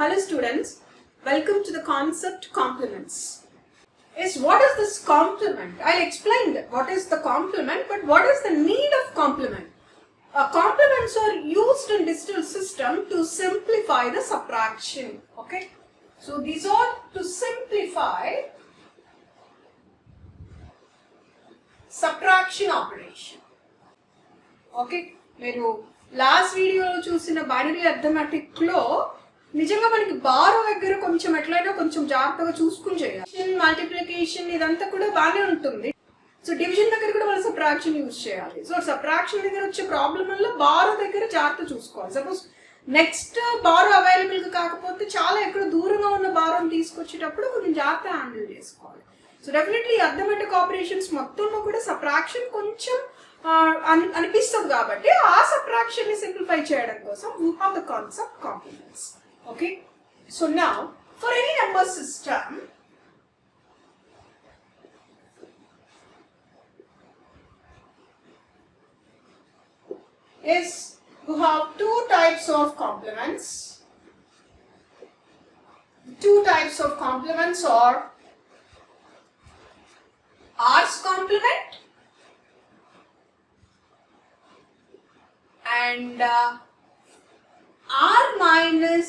Hello students, welcome to the concept complements. What is this complement? I'll explain what is the complement, but what is the need of complement? Complements are used in digital system to simplify the subtraction. Okay, so these are to simplify subtraction operation. Okay, మీరు last వీడియోలో చూసిన binary arithmetic లో నిజంగా మనకి borrow దగ్గర కొంచెం ఎట్లయినా కొంచెం జాగ్రత్తగా చూసుకుని చేయాలి. మల్టిప్లికేషన్ ఇదంతా కూడా బాగానే ఉంటుంది. సో డివిజన్ దగ్గర కూడా మనం సబ్ట్రాక్షన్ యూజ్ చేయాలి. సో సబ్ట్రాక్షన్ దగ్గర వచ్చే ప్రాబ్లం వల్ల బారో దగ్గర జాగ్రత్త చూసుకోవాలి. సపోజ్ నెక్స్ట్ బారో అవైలబుల్ కాకపోతే చాలా ఎక్కడ దూరంగా ఉన్న బారోని తీసుకొచ్చేటప్పుడు కొంచెం జాగ్రత్త హ్యాండిల్ చేసుకోవాలి. సో డెఫినెట్లీ అర్థమెటిక్ ఆపరేషన్స్ మొత్తంలో కూడా సబ్ట్రాక్షన్ కొంచెం అనిపిస్తుంది కాబట్టి ఆ సబ్ట్రాక్షన్ ని సింప్లిఫై చేయడం కోసం we have the concept complements. Okay, so now for any number system you have two types of complements. Two types of complements are R's complement and R minus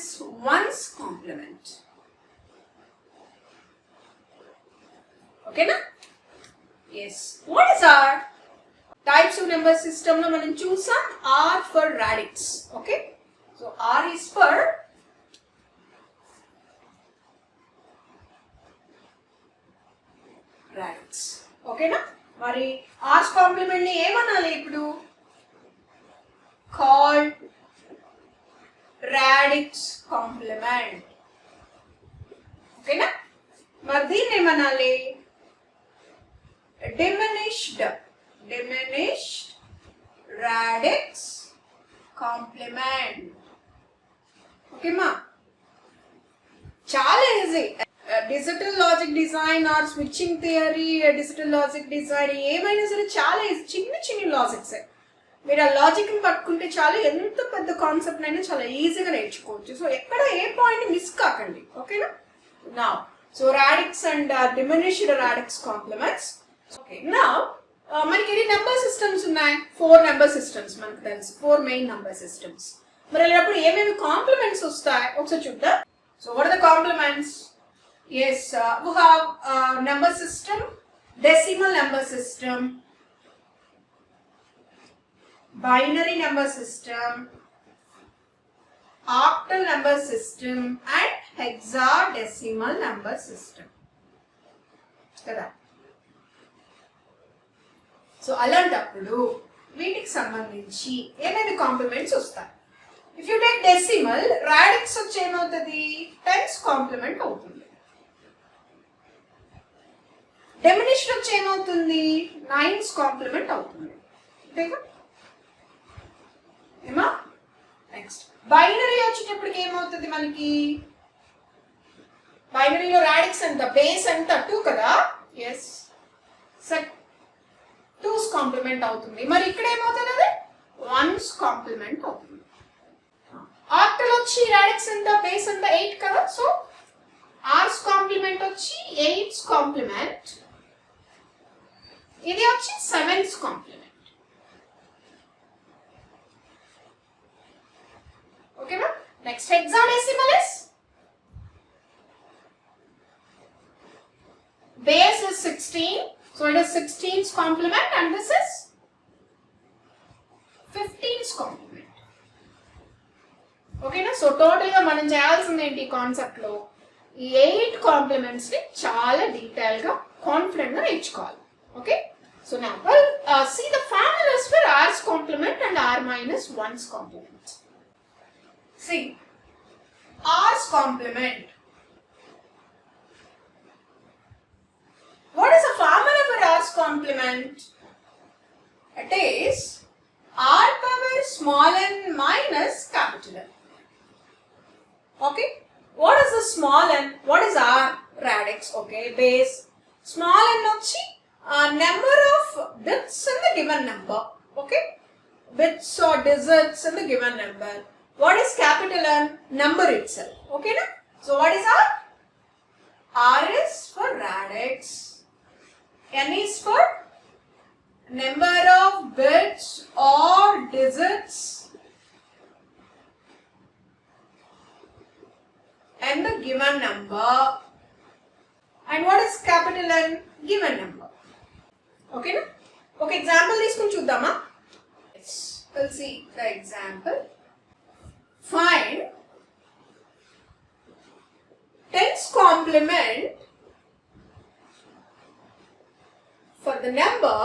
1's complement. Okay na? Yes. What is R? Types of number system lo manam chusam R for radix. Okay? So R is for radix. Okay na? Mari R's complement ni emanali ippudu? Called radix complement. Okay na? మరి దీన్ని ఏమనాలి? diminished radix complement. Okay మా, చాలా easy. Digital logic design or switching theory, digital logic design ఏమైనా సరే చాలా easy. చిన్న logics మీరు ఆ లాజిక్ ని పట్టుకుంటే చాలా ఎంత పెద్ద కాన్సెప్ట్ అయినా చాలా ఈజీగా నేర్చుకోవచ్చు. సో ఎక్కడ ఏ పాయింట్ మిస్ కాకండి. ఓకేనా? నా so radix and diminished radix compliments. Okay, నా మనకి ఎన్ని నెంబర్ సిస్టమ్స్ ఉన్నాయి? 4 నెంబర్ సిస్టమ్స్ మనకు తెలుసు, 4 మెయిన్ నెంబర్ సిస్టమ్స్. మరి అప్పుడు ఏమేమి కాంప్లిమెంట్స్ వస్తాయి ఒకసారి చూద్దాం. So what are the complements? Yes, we have number system, decimal number system, binary number system, octal number system and hexadecimal number system. కదా? సో అలాంటప్పుడు వీటికి సంబంధించి ఏమేమి కాంప్లిమెంట్స్ వస్తాయి? If you take decimal, radix వచ్చి ఏమవుతుంది? 10's కాంప్లిమెంట్ అవుతుంది. Diminished వచ్చి ఏమవుతుంది? 9's కాంప్లిమెంట్ అవుతుంది. అంతేగా? ఏమా? నెక్స్ట్ బైనరీ వచ్చేటప్పటికి ఏమవుతుంది మనకి? బైనరీలో రాడిక్స్ ఎంత? బేస్ ఎంత? 2 కదా? ఎస్, 2's కాంప్లిమెంట్ అవుతుంది. మరి ఇక్కడ ఏమవుతుంది? అది 1's కాంప్లిమెంట్ అవుతుంది. ఆక్టల్ వచ్చి రాడిక్స్ ఎంత? బేస్ ఎంత? 8 కదా? సో R's కాంప్లిమెంట్ వచ్చి 8's కాంప్లిమెంట్, ఇది వచ్చి 7's complement. Okay, na? Next hexadecimal is base is 16, so it is 16's complement and this is 15's complement. Okay na? So total ga manam cheyalsindi enti concept lo ee 8 complements ni chaala detail ga confident ga nechukkovali. Okay, so now we'll see the formulas for R's complement and R minus 1's complement. See, R's complement. What is the formula for R's complement? It is R power small n minus capital N. Okay? What is the small n? What is R? Radix. Okay, base. Small n వచ్చి number of bits in the given number. Okay? Bits or digits in the given number. What is capital N? Number itself. Okay, na? So what is R? R is for radix. N is for number of bits or digits and the given number. And what is capital N? Given number. Okay, na? Okay, example తీసుకుని చూద్దామా? We'll see the example. Find tens complement for the number.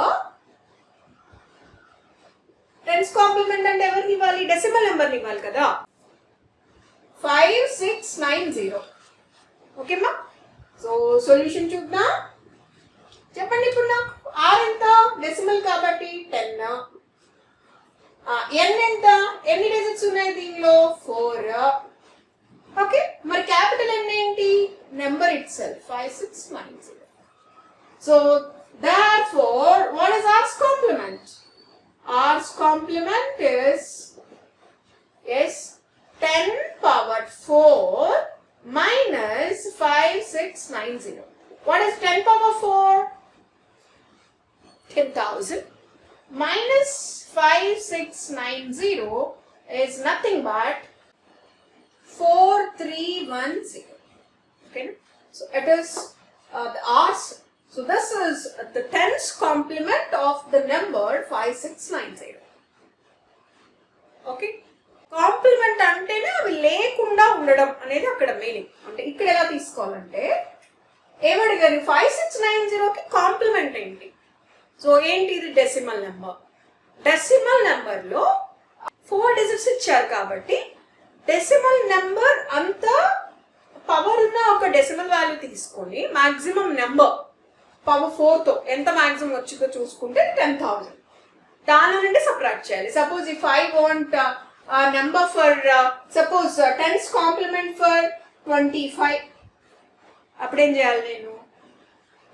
Tens complement అంటే ఎవరికి ఇవ్వాలి? Decimal number ఇవ్వాలి కదా. 5690. Okay మా? So solution చూద్దాం. చెప్పండి ఇప్పుడు నాకు R ఎంత? డెసిమల్ కాబట్టి 10. N ఎంత? ఎన్ని డిజిట్స్ ఉన్నాయి దీనిలో? 4. ఓకే, మరి క్యాపిటల్ N ఏంటి? Number it self 5690. So therefore what is R's complement? R's complement is 10 power 4 minus 5690. What is 10 power 4? 10,000 minus 5690 is nothing but 4310. Okay, so it is the R's. So this is the tens complement of the number 5690. Okay, complement అంటేనే అవి లేకుండా ఉండడం అనేది అక్కడ meaning. అంటే ఇక్కడ ఎలా తీసుకోవాలంటే ఏమడిగారు? 5690కి కాంప్లిమెంట్ ఏంటి? సో ఏంటి ఇది? Decimal number. డెసిమల్ నెంబర్లో 4 డిజిట్స్ ఇచ్చారు కాబట్టి డెసిమల్ నెంబర్ అంత పవర్ ఉన్న ఒక డెసిమల్ వాల్యూ తీసుకొని మాక్సిమం నెంబర్ పవర్ 4తో ఎంత మాక్సిమం వచ్చిందో చూసుకుంటే 10,000. దాని నుండి సబ్ట్రాక్ట్ చేయాలి. Suppose if I want number for suppose tense compliment for 25, అప్పుడేం చేయాలి నేను?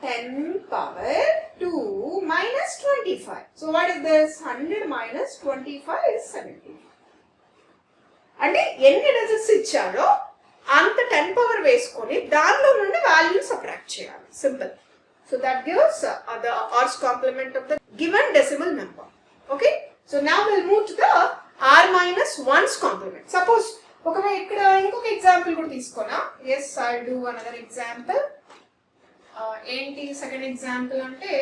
10 power 2 minus 25. So what is this? 100 minus 25 is 70. అంటే ఎన్ని డిజిట్స్ ఇచ్చారో అంత 10 పవర్ వేసుకొని దానిలో నుండి వాల్యూని సబ్ట్రాక్ట్ చేయాలి. Simple. So that gives the R's complement of the given decimal number. Okay. So now we'll move to the R minus 1's complement. Suppose ఒకవేళ ఇక్కడ ఇంకొక ఎగ్జాంపుల్ కూడా తీసుకోనా? Yes, I'll do another example. ఏంటి second example అంటే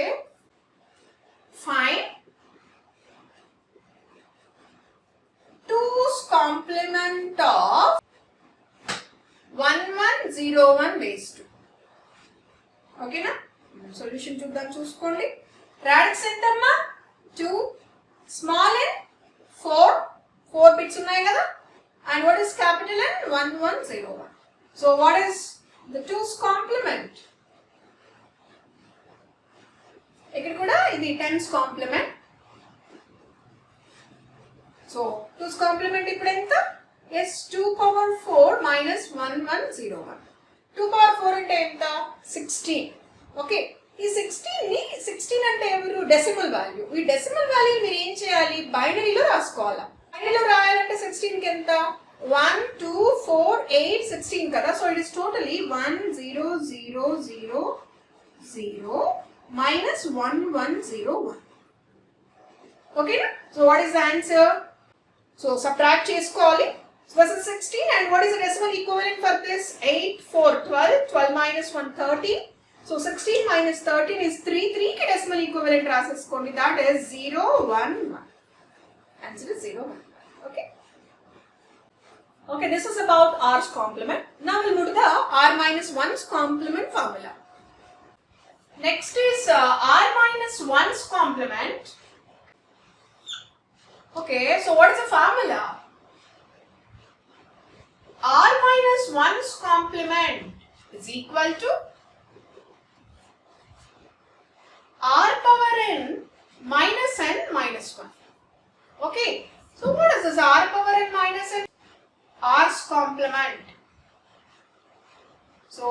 find 2's complement of 1101 base 2. ఓకేనా? Solution చూద్దాం. చూసుకోండి. Radix ఎంతమ్మా? 2, స్మాల్ n 4 బిట్స్ ఉన్నాయి కదా. And what is capital N? 1101. So what is the 2's complement? ఇక్కడ కూడా ఇది 10's complement. So 2's complement ఇప్పుడు ఎంత? Yes 2 power 4 minus 1101. 2 power 4 అంటే ఎంత? 16. ఓకే, ఈ 16 అంటే ఎవరు? Decimal value. ఈ డెసిమల్ వాల్యూ మీరు ఏం చేయాలి? బైనరీలో రాసుకోవాలా. బైనరీలో రాయాలంటే 16కి ఎంత? 1 2 4 8 16 కదా. So it is totally 1000 minus 1101. Okay, so what is the answer? So subtract చేసుకోవాలి. So this is 16 and what is the decimal equivalent for this? 8 4 12. 12 minus 1 13. So 16 minus 13 is 3. 3కి decimal equivalent రాసేసుకోండి. That is 0 1 1. Answer is 0 1. Okay. Okay, this is about R's complement. Now we'll move to the R minus 1's complement formula. Next is R minus 1's complement. Okay, so what is the formula? R minus 1's complement is equal to R power n minus n minus 1. Okay, so what is this R power n minus n? R's complement. So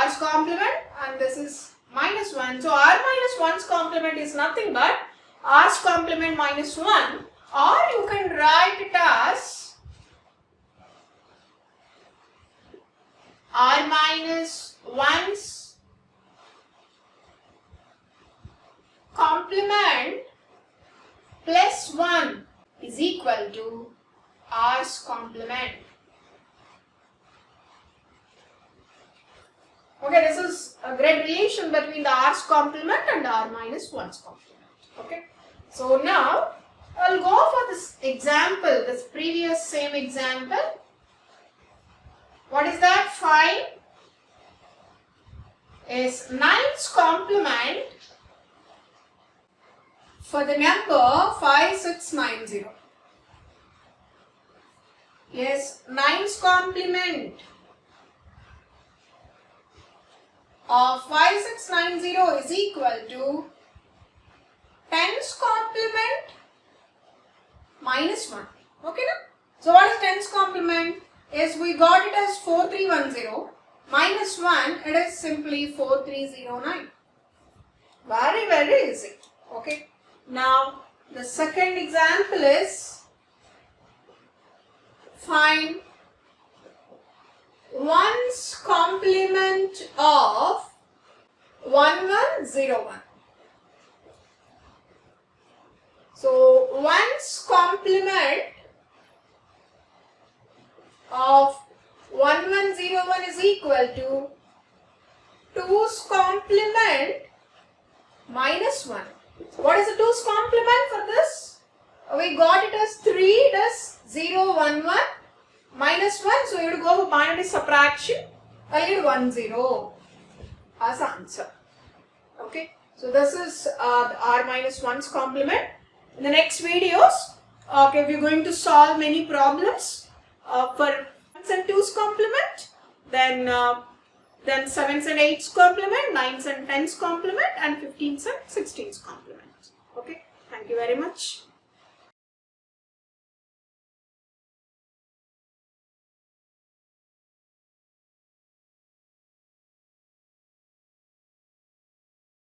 R's complement and this is minus 1. So R minus 1's complement is nothing but R's complement minus 1, or you can write it as minus 1's complement plus 1 is equal to r's complement. Okay, this is a great relation between the r's complement and r minus 1's complement. Okay, so now I'll go for this example, this previous same example. What is that? Find is 9's complement for the number 5690. Yes, 9's complement of 5690 is equal to 10's complement minus 1. Okay, now? So what is 10's complement? Yes, we got it as 4310 minus 1, it is simply 4309. Very, very easy. Okay. Now, the second example is find 1's complement of 1101. So, 1's complement of 1101 is equal to 2's complement minus 1. What is the 2's complement for this? We got it as 3, it is 0, 1, 1 minus 1. So, you have to go for binary subtraction. I'll get 1, 0 as answer. Okay. So, this is the r minus 1's complement. In the next videos, okay, we're going to solve many problems for 1's and 2's complement, then 7's and 8's complement, 9's and 10's complement, and 15's and 16's complement. Okay, thank you very much.